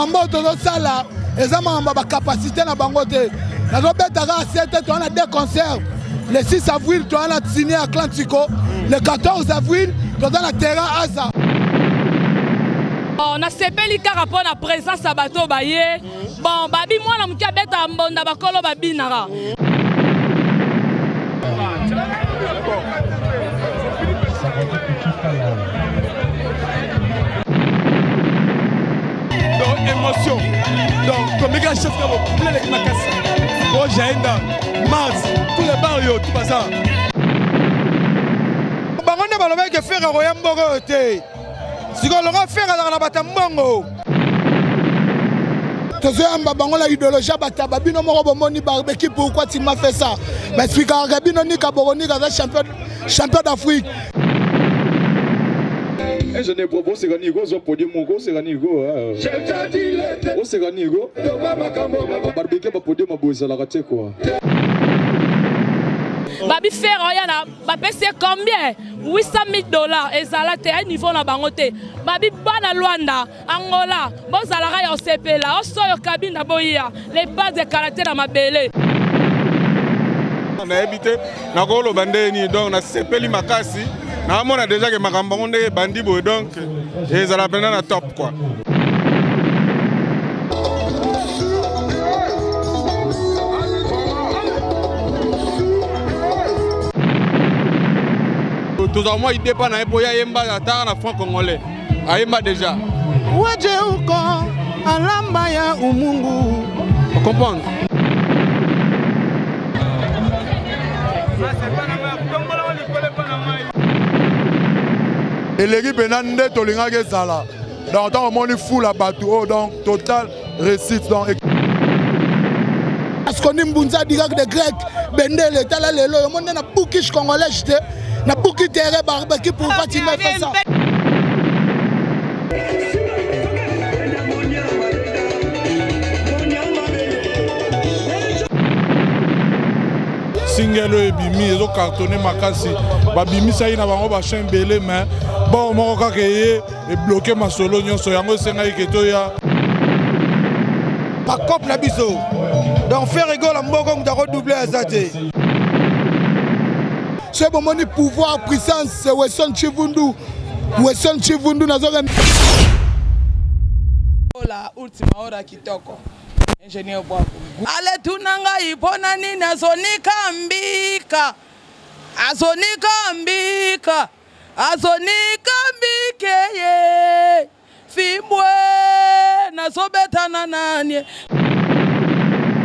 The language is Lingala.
makambo tozo sala eza makambo ba capacité na bango te nazo betaka 7 to na 2 concerts le 6 avril to na signé à Atlantico le 14 avril to na terrain Asa. On a sepeli kaka pour la présence à bateau baye. Bon, babi moi na mukia beta mbonda bakolo babi nara. Donc émotion. Donc comme les gars chef comme plein de makassa. Oh Jaenda, Mars, tous les barrios, tout ça. Bangonde baloba ke faire royam bogo te. Si on leur faire dans la batambongo. Tozoyamba bango la idéologie bata babino moko bomoni barbecue pourquoi tu m'as fait ça? Mais expliquer Gabino ni Kaboroni gaza champion d'Afrique. Je n'ai pas c'est gagné go zo podium go c'est gagné go. Oh c'est gagné go. Barbecue ba podium boza la raté quoi. Babi faire oyana babe c'est combien? $800,000 ezalate à niveau na bangote. Babi bana Luanda, Angola, bozalara ya osepela, osoyo kabina boya, les bases de caractère na mabele. On a habité na golo bandeni donc na sepeli makasi. Na mona déjà que makambo nde bandi boy donc ezala pena na top quoi. Tous en moi il dépend na boya yemba ata na franc congolais. Ayemba déjà. Waje uko alamba ya umungu. On comprend. Et l'équipe Benande Tolinga Gezala. Dans tant on fou la bateau donc total réussite donc. Parce qu'on mbunza direct de grec bendele tala lelo yo monde na boukish congolais te na bouki terre barbecue pourquoi tu me fais ça? Singelo ebimi ezo cartonné makasi babimi sai na bango ba chaîne belé mais bon moko kaka ye e bloqué ma solo nyonso yango senga iketo ya Pas cop la biso. Donc faire rigole en mboko mta redoubler azate. C'est bon moni pouvoir puissance c'est Wesson Chivundu. Wesson Chivundu nazoga la ultima hora kitoko. Ingénieur Bwako. Ale tunanga ipona nini azonika mbika. Azonika mbika. Azonika mbike ye. Fimbwe na sobeta na nani.